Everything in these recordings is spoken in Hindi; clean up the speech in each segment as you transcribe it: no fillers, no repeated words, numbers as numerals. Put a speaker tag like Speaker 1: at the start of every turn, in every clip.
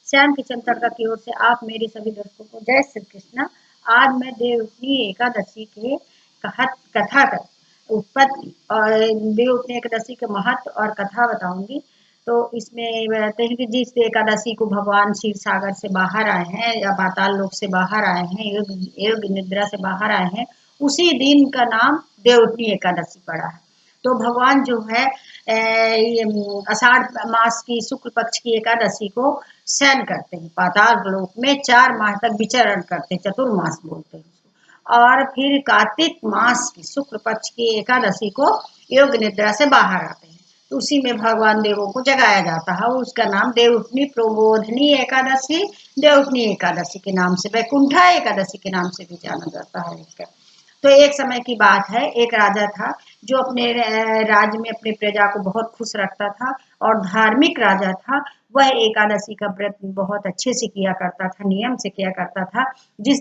Speaker 1: श्याम किशन तड़का की ओर से आप मेरे सभी दर्शकों को जय श्री कृष्ण। आज मैं देवउठनी एकादशी के कथा कर उत्पत्ति और देवउठनी एकादशी के महत्व और कथा बताऊंगी। तो इसमें बताते हैं कि जिस एकादशी को भगवान क्षीर सागर से बाहर आए हैं या पाताल लोक से बाहर आए हैं, योग निद्रा से बाहर आए हैं, उसी दिन का नाम देवउठनी एकादशी पड़ा है। तो भगवान जो है आषाढ़ मास की शुक्ल पक्ष की एकादशी को शयन करते हैं, पाताल लोक में 4 माह तक विचरण करते हैं, चतुर्मास बोलते हैं उसको। और फिर कार्तिक मास की शुक्ल पक्ष की एकादशी को योग निद्रा से बाहर आते हैं, तो उसी में भगवान देवों को जगाया जाता है। उसका नाम देवउठनी प्रबोधनी एकादशी, देवउठनी एकादशी के नाम से, वैकुंठा एकादशी के नाम से भी जाना जाता है इसका। तो एक समय की बात है, एक राजा था जो अपने राज्य में अपनी प्रजा को बहुत खुश रखता था और धार्मिक राजा था। वह एकादशी का व्रत बहुत अच्छे से किया करता था, नियम से किया करता था। जिस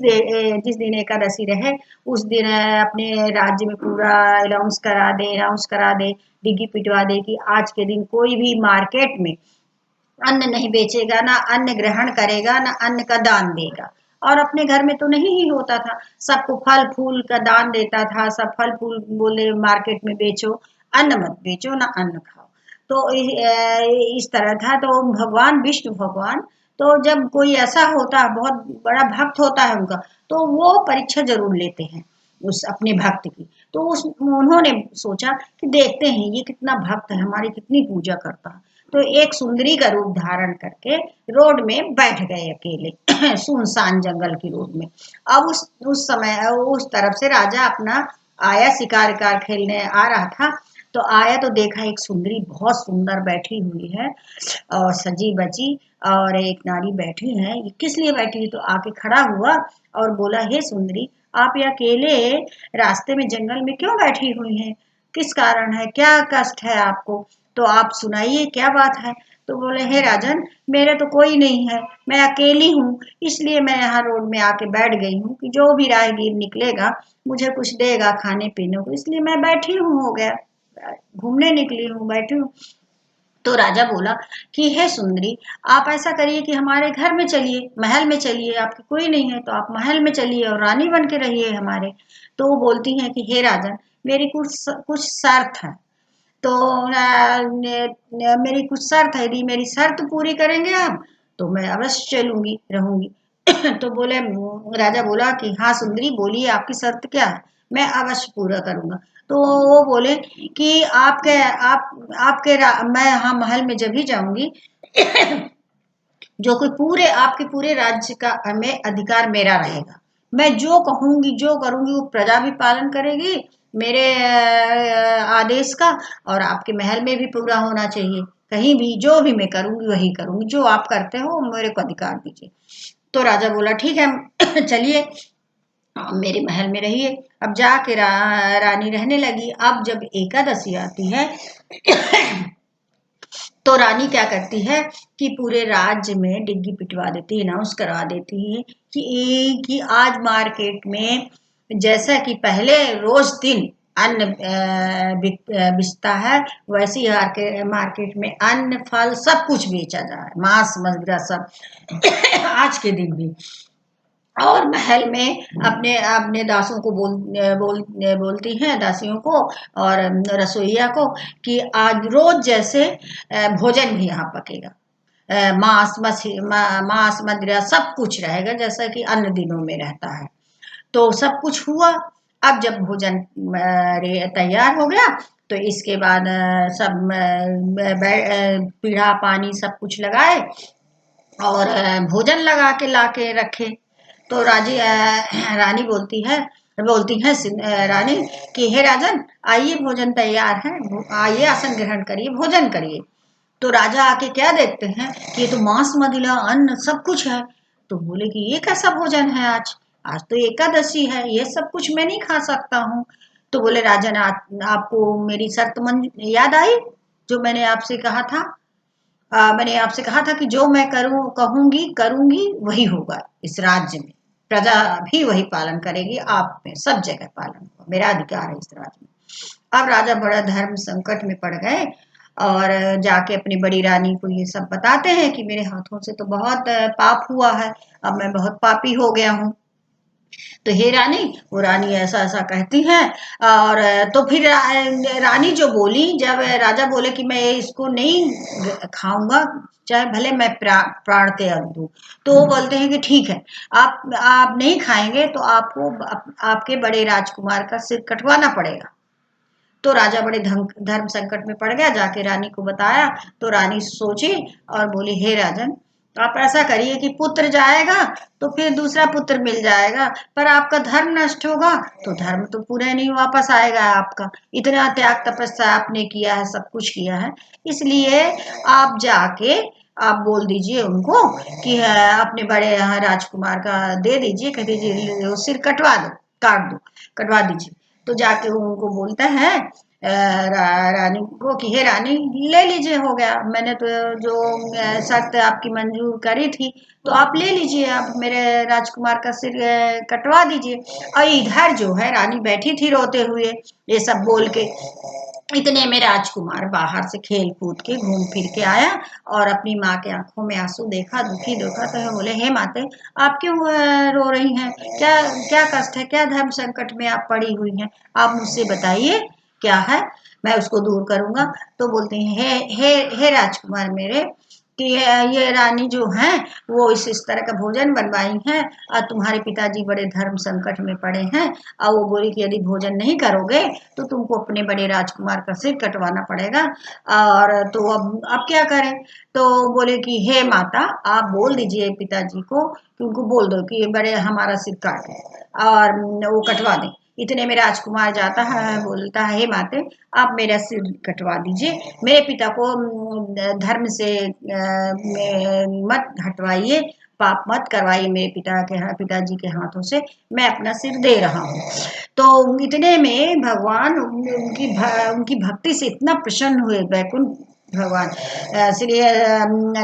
Speaker 1: दिन एकादशी रहे उस दिन अपने राज्य में पूरा अनाउंस करा दे, डिग्गी पिटवा दे कि आज के दिन कोई भी मार्केट में अन्न नहीं बेचेगा, ना अन्न ग्रहण करेगा, ना अन्न का दान देगा। और अपने घर में तो नहीं ही होता था, सबको फल फूल का दान देता था। सब फल फूल बोले मार्केट में बेचो, अन्न मत बेचो, ना अन्न खाओ। तो इस तरह था। तो भगवान विष्णु भगवान, तो जब कोई ऐसा होता है, बहुत बड़ा भक्त होता है उनका, तो वो परीक्षा जरूर लेते हैं उस अपने भक्त की। तो उन्होंने सोचा कि देखते हैं ये कितना भक्त है, हमारी कितनी पूजा करता है। तो एक सुंदरी का रूप धारण करके रोड में बैठ गए अकेले सुनसान जंगल की रोड में। अब उस समय उस तरफ से राजा अपना आया, शिकार खेलने आ रहा था। तो आया तो देखा एक सुंदरी बहुत सुंदर बैठी हुई है और सजी बची, और एक नारी बैठी है। ये किस लिए बैठी है? तो आके खड़ा हुआ और बोला, हे सुंदरी, आप ये अकेले रास्ते में जंगल में क्यों बैठी हुई हैं? किस कारण है? क्या कष्ट है आपको? तो आप सुनाइए, क्या बात है? तो बोले, हे राजन, मेरे तो कोई नहीं है, मैं अकेली हूँ, इसलिए मैं यहाँ रोड में आके बैठ गई हूँ कि जो भी राहगीर निकलेगा मुझे कुछ देगा खाने पीने को, इसलिए मैं बैठी हूँ, हो गया, घूमने निकली हूँ, बैठी हूँ। तो राजा बोला कि हे सुंदरी, आप ऐसा करिए कि हमारे घर में चलिए, महल में चलिए, आपकी कोई नहीं है तो आप महल में चलिए और रानी बन के रहिए हमारे। तो वो बोलती हैं कि हे राजन, मेरी कुछ शर्त है। तो मेरी कुछ शर्त है, यदि मेरी शर्त पूरी करेंगे आप तो मैं अवश्य चलूंगी रहूंगी। तो बोले, राजा बोला कि हाँ सुंदरी, बोलिए आपकी शर्त क्या है, मैं अवश्य पूरा करूंगा। तो वो बोले कि मैं यहाँ महल में जब ही जाऊंगी जो कोई आपके पूरे राज्य का में अधिकार मेरा रहेगा। मैं जो कहूंगी, जो करूंगी, वो प्रजा भी पालन करेगी मेरे आदेश का, और आपके महल में भी पूरा होना चाहिए। कहीं भी जो भी मैं करूंगी वही करूंगी, जो आप करते हो मेरे को अधिकार दीजिए। तो राजा बोला, ठीक है चलिए मेरे महल में रहिए। अब जाके रानी रहने लगी। अब जब एकादशी आती है तो रानी क्या करती है कि पूरे राज्य में डिग्गी पिटवा देती है, अनाउंस करवा देती है कि आज मार्केट में जैसा कि पहले रोज दिन अन्न बिकता है, वैसे ही मार्केट में अन्न फल सब कुछ बेचा जा रहा है, मांस मदिरा सब आज के दिन भी। और महल में अपने अपने दासों को बोलती हैं, दासियों को और रसोइया को, कि आज रोज जैसे भोजन भी यहाँ पकेगा, मांस मदिरा सब कुछ रहेगा जैसा कि अन्य दिनों में रहता है। तो सब कुछ हुआ। अब जब भोजन तैयार हो गया तो इसके बाद सब पीढ़ा पानी सब कुछ लगाए और भोजन लगा के लाके रखे। तो रानी बोलती है रानी कि हे राजन, आइए भोजन तैयार है, आइए आसन ग्रहण करिए, भोजन करिए। तो राजा आके क्या देखते हैं कि ये तो मांस मदिरा अन्न सब कुछ है। तो बोले कि ये कैसा भोजन है आज? आज तो एकादशी है, ये सब कुछ मैं नहीं खा सकता हूँ। तो बोले, राजन आपको मेरी शर्त याद आई जो मैंने आपसे कहा था? मैंने आपसे कहा था कि जो मैं करूंगी वही होगा इस राज्य में, प्रजा भी वही पालन करेगी, आप में सब जगह पालन होगा, मेरा अधिकार है इस राज्य में। अब राजा बड़ा धर्म संकट में पड़ गए और जाके अपनी बड़ी रानी को ये सब बताते हैं कि मेरे हाथों से तो बहुत पाप हुआ है, अब मैं बहुत पापी हो गया हूँ। तो हे रानी, वो रानी ऐसा ऐसा कहती है। और तो फिर रानी जो बोली, जब राजा बोले कि मैं इसको नहीं खाऊंगा, चाहे भले मैं प्राण त्याग दूं, तो वो बोलते हैं कि ठीक है, आप नहीं खाएंगे तो आपको आपके बड़े राजकुमार का सिर कटवाना पड़ेगा। तो राजा बड़े धर्म संकट में पड़ गया, जाके रानी को बताया। तो रानी सोची और बोली, हे राजन, आप ऐसा करिए कि पुत्र जाएगा तो फिर दूसरा पुत्र मिल जाएगा, पर आपका धर्म नष्ट होगा तो धर्म तो पूरा नहीं वापस आएगा आपका। इतना त्याग तपस्या आपने किया है, सब कुछ किया है, इसलिए आप जाके आप बोल दीजिए उनको कि अपने बड़े यहाँ राजकुमार का दे दीजिए, कह दीजिए सिर कटवा दो, काट दो, कटवा दीजिए। तो जाके वो उनको बोलता है रानी को कि हे रानी, ले लीजिए, हो गया, मैंने तो जो शर्त आपकी मंजूर करी थी, तो आप ले लीजिए, आप मेरे राजकुमार का सिर कटवा दीजिए। और इधर जो है रानी बैठी थी रोते हुए, ये सब बोल के। इतने में राजकुमार बाहर से खेल कूद के घूम फिर के आया और अपनी माँ के आंखों में आंसू देखा, दुखी देखा, तो बोले, हे माते, आप क्यों रो रही हैं? क्या क्या कष्ट है? क्या धर्म संकट में आप पड़ी हुई हैं? आप मुझसे बताइए क्या है, मैं उसको दूर करूंगा। तो बोलते हैं, हे राजकुमार मेरे, कि ये रानी जो है वो इस तरह का भोजन बनवाई है, और तुम्हारे पिताजी बड़े धर्म संकट में पड़े हैं, और वो बोली कि यदि भोजन नहीं करोगे तो तुमको अपने बड़े राजकुमार का सिर कटवाना पड़ेगा। और तो अब क्या करें? तो बोले कि हे माता, आप बोल दीजिए पिताजी को कि उनको बोल दो कि बड़े हमारा सिर काट और वो कटवा दें। इतने में राजकुमार जाता है, बोलता है, हे माते, आप मेरा सिर कटवा दीजिए, मेरे पिता को धर्म से मत हटवाइए, पाप मत करवाइए मेरे पिताजी के हाथों से, मैं अपना सिर दे रहा हूँ। तो इतने में भगवान उनकी भक्ति से इतना प्रसन्न हुए वैकुंठ भगवान श्री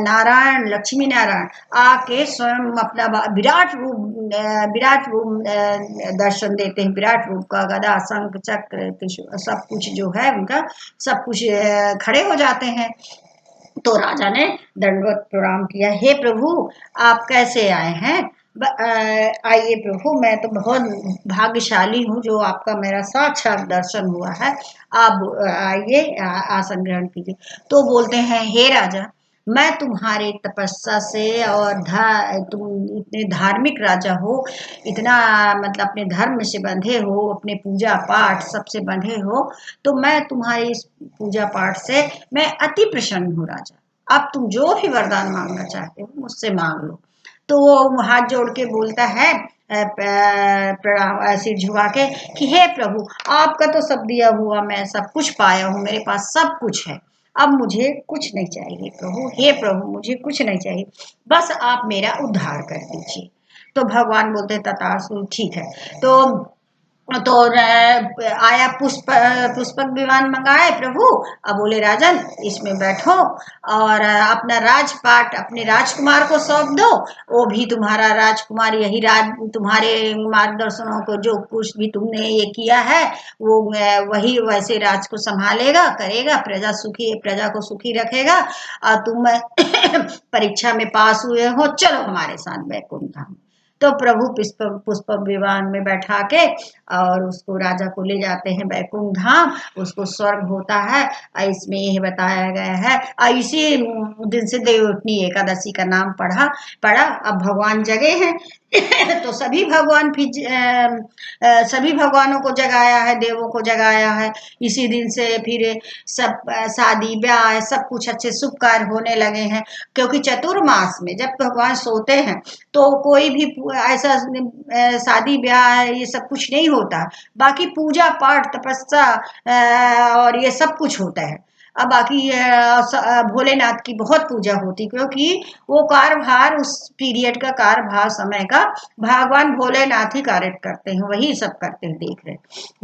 Speaker 1: नारायण, लक्ष्मी नारायण आके स्वयं अपना विराट रूप दर्शन देते हैं। विराट रूप का गदा, शंख, चक्र, त्रिशूल, सब कुछ जो है उनका, सब कुछ खड़े हो जाते हैं। तो राजा ने दंडवत प्रणाम किया, हे प्रभु, आप कैसे आए हैं? आइए प्रभु, मैं तो बहुत भाग्यशाली हूँ जो आपका मेरा साक्षात दर्शन हुआ है, आप आइए, आसन ग्रहण कीजिए। तो बोलते हैं, हे राजा, मैं तुम्हारे तपस्या से और तुम इतने धार्मिक राजा हो, इतना मतलब अपने धर्म से बंधे हो, अपने पूजा पाठ सबसे बंधे हो, तो मैं तुम्हारी इस पूजा पाठ से मैं अति प्रसन्न हूँ राजा। अब तुम जो भी वरदान मांगना चाहते हो मुझसे मांग लो। तो वो हाथ जोड़ के बोलता है, प्रणाम, सिर झुका के, कि हे प्रभु, आपका तो सब दिया हुआ मैं सब कुछ पाया हूँ, मेरे पास सब कुछ है, अब मुझे कुछ नहीं चाहिए प्रभु, हे प्रभु, मुझे कुछ नहीं चाहिए, बस आप मेरा उद्धार कर दीजिए। तो भगवान बोलते, तथास्तु, ठीक है। तो आया पुष्पक विमान मंगाए प्रभु। अब बोले, राजन, इसमें बैठो और अपना राजपाट अपने राजकुमार को सौंप दो, वो भी तुम्हारा राजकुमार यही तुम्हारे मार्गदर्शनों को जो कुछ भी तुमने ये किया है वो वही वैसे राज को संभालेगा, करेगा, प्रजा को सुखी रखेगा। और तुम परीक्षा में पास हुए हो, चलो हमारे साथ वैकुंठ धाम। तो प्रभु पुष्प विमान में बैठा के और उसको राजा को ले जाते हैं वैकुंठ धाम, उसको स्वर्ग होता है। और इसमें यह बताया गया है, और इसी दिन से देवउठनी एकादशी का नाम पड़ा। अब भगवान जगे हैं तो सभी भगवानों को जगाया है, देवों को जगाया है। इसी दिन से फिर सब शादी ब्याह सब कुछ अच्छे शुभ कार्य होने लगे हैं, क्योंकि चतुर्मास में जब भगवान सोते हैं तो कोई भी ऐसा शादी ब्याह ये सब कुछ नहीं होता, बाकी पूजा पाठ तपस्या और ये सब कुछ होता है। अब बाकी भोलेनाथ की बहुत पूजा होती, क्योंकि वो कार्यभार उस पीरियड का कार्यभार समय का भगवान भोलेनाथ ही कार्य करते हैं, वही सब करते हैं, देख रहे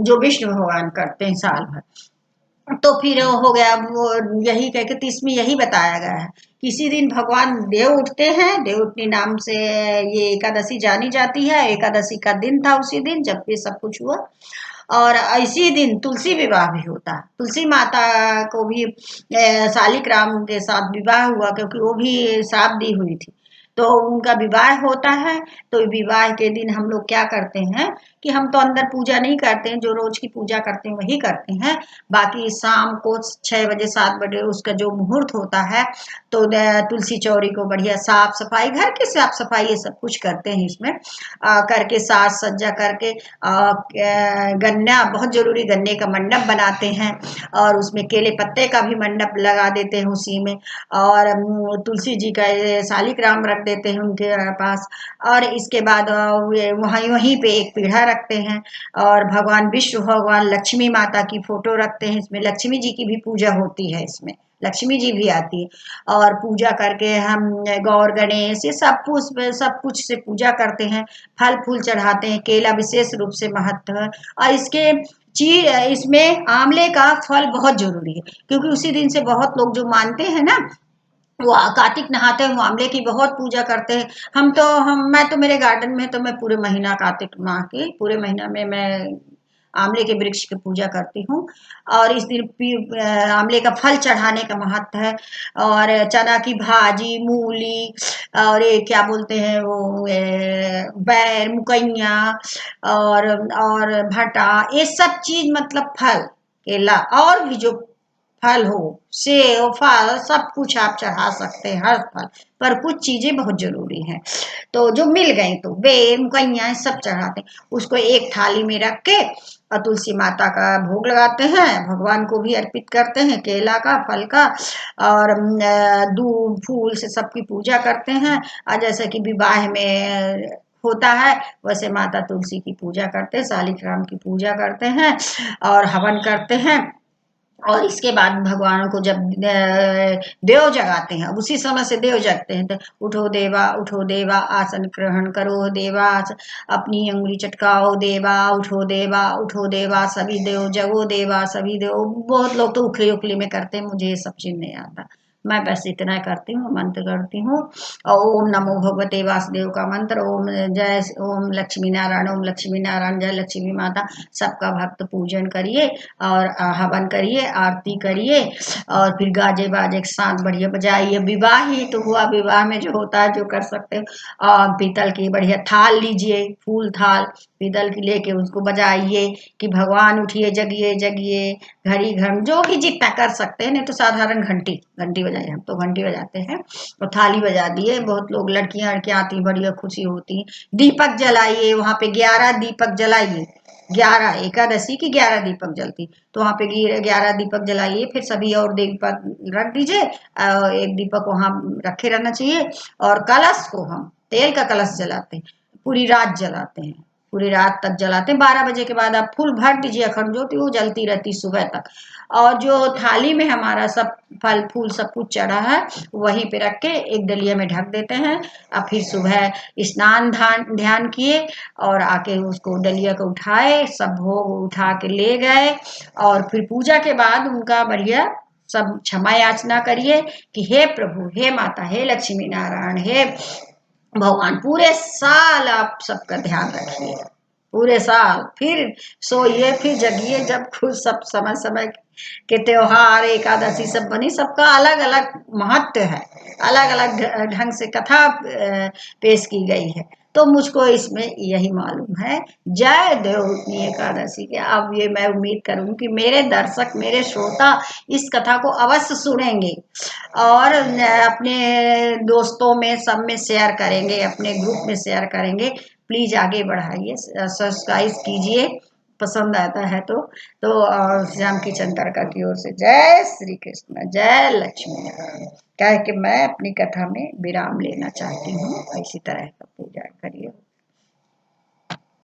Speaker 1: जो विष्णु भगवान करते हैं साल भर। तो फिर हो गया वो, यही कह के 30वीं यही बताया गया है। किसी दिन भगवान देव उठते हैं, देव उठनी नाम से ये एकादशी जानी जाती है। एकादशी का दिन था उसी दिन जब ये सब कुछ हुआ। और इसी दिन तुलसी विवाह भी होता है। तुलसी माता को भी शालिग्राम के साथ विवाह हुआ, क्योंकि वो भी श्राप दी हुई थी, तो उनका विवाह होता है। तो विवाह के दिन हम लोग क्या करते हैं कि हम तो अंदर पूजा नहीं करते हैं, जो रोज की पूजा करते हैं वही करते हैं। बाकी शाम को 6 बजे 7 बजे उसका जो मुहूर्त होता है, तो तुलसी चौरी को बढ़िया साफ सफाई, घर की साफ सफाई ये सब कुछ करते हैं इसमें, करके साज सज्जा करके गन्ना, बहुत जरूरी, गन्ने का मंडप बनाते हैं और उसमें केले पत्ते का भी मंडप लगा देते हैं उसी में, और तुलसी जी का शालिग्राम रख देते हैं उनके पास। और इसके बाद वहीं वहीं पे एक पीढ़ा रखते हैं और भगवान विष्णु, भगवान लक्ष्मी माता की फोटो रखते हैं। इसमें लक्ष्मी जी की भी पूजा होती है, इसमें लक्ष्मी जी भी आती है। और पूजा करके हम गौर गणेश ये सब कुछ से पूजा करते हैं, फल फूल चढ़ाते हैं। केला विशेष रूप से महत्व है, और इसमें आंवले का फल बहुत जरूरी है, क्योंकि उसी दिन से बहुत लोग जो मानते हैं ना, वो कार्तिक नहाते हैं, वो आंवले की बहुत पूजा करते हैं। मैं तो मेरे गार्डन में तो मैं पूरे महीना, कार्तिक माह के पूरे महीना में मैं आंवले के वृक्ष की पूजा करती हूँ। और इस दिन आंवले का फल चढ़ाने का महत्व है। और चना की भाजी, मूली, और ये क्या बोलते हैं वो बैर, मुकैया, और भटा, ये सब चीज, मतलब फल, केला और भी जो फल हो, सेव, फल, सब कुछ आप चढ़ा सकते हैं, हर फल, पर कुछ चीजें बहुत जरूरी हैं। तो जो मिल गई तो बेर, मुकैया सब चढ़ाते हैं। उसको एक थाली में रख के और तुलसी माता का भोग लगाते हैं, भगवान को भी अर्पित करते हैं, केला का, फल का, और दूध फूल से सबकी पूजा करते हैं। और जैसे कि विवाह में होता है, वैसे माता तुलसी की पूजा करते हैं, शालिग्राम की पूजा करते हैं और हवन करते हैं। और इसके बाद भगवान को जब देव जगाते हैं, उसी समय से देव जगते हैं, तो उठो देवा, आसन ग्रहण करो देवा, अपनी अंगुली चटकाओ देवा, उठो देवा, सभी देव जगो देवा, सभी देव। बहुत लोग तो उखली उखली में करते हैं, मुझे ये सब चीज नहीं आता, मैं बस इतना करती हूँ, मंत्र करती हूँ। और ओम नमो भगवते वासुदेव का मंत्र, ओम लक्ष्मी नारायण, ओम लक्ष्मी नारायण, जय लक्ष्मी माता, सबका भक्त पूजन करिए और हवन करिए, आरती करिए, और फिर गाजे बाजे के साथ बढ़िया बजाइए। विवाह ही तो हुआ, विवाह में जो होता है, जो कर सकते हो, पीतल की बढ़िया थाल लीजिए, फूल थाल पीतल की लेके उसको बजाइए कि भगवान उठिए, जगिए जगिए, घड़ी घर जो भी जितना कर सकते हैं। नहीं तो साधारण घंटी घंटी बजाइए, हम तो घंटी बजाते हैं, और थाली बजा दिए। बहुत लोग लड़कियां लड़कियां आती, बढ़िया खुशी होती। दीपक जलाइए, वहां पे 11 दीपक जलाइए, 11 एकादशी की 11 दीपक जलती, तो वहां पे 11 दीपक जलाइए। फिर सभी और दीपक रख दीजिए, एक दीपक वहां रखे रहना चाहिए। और कलश को हम तेल का कलश जलाते हैं, पूरी रात जलाते हैं, पूरी रात तक जलाते हैं। 12 बजे के बाद आप फुल भर दीजिए, अखंड ज्योति वो जलती रहती सुबह तक। और जो थाली में हमारा सब फल फूल सब कुछ चढ़ा है, वहीं पे रख के एक डलिया में ढक देते हैं। और फिर सुबह स्नान ध्यान किए और आके उसको डलिया को उठाए, सब भोग उठा के ले गए। और फिर पूजा के बाद उनका बढ़िया सब क्षमा याचना करिए कि हे प्रभु, हे माता, हे लक्ष्मी नारायण, हे भगवान, पूरे साल आप सबका ध्यान रखिए, पूरे साल। फिर सोइए, फिर जगिए, जब खुद सब समय समय के त्योहार, एकादशी सब बनी, सबका अलग अलग महत्व है, अलग अलग ढंग से कथा पेश की गई है। तो मुझको इसमें यही मालूम है। जय देवउठनी एकादशी के। अब ये मैं उम्मीद करूँ कि मेरे दर्शक, मेरे श्रोता इस कथा को अवश्य सुनेंगे और अपने दोस्तों में सब में शेयर करेंगे, अपने ग्रुप में शेयर करेंगे। प्लीज आगे बढ़ाइए, सब्सक्राइब कीजिए, पसंद आता है तो श्याम किचन तड़का की ओर से जय श्री कृष्ण, जय लक्ष्मी नारायण कह के मैं अपनी कथा में विराम लेना चाहती हूँ। इसी तरह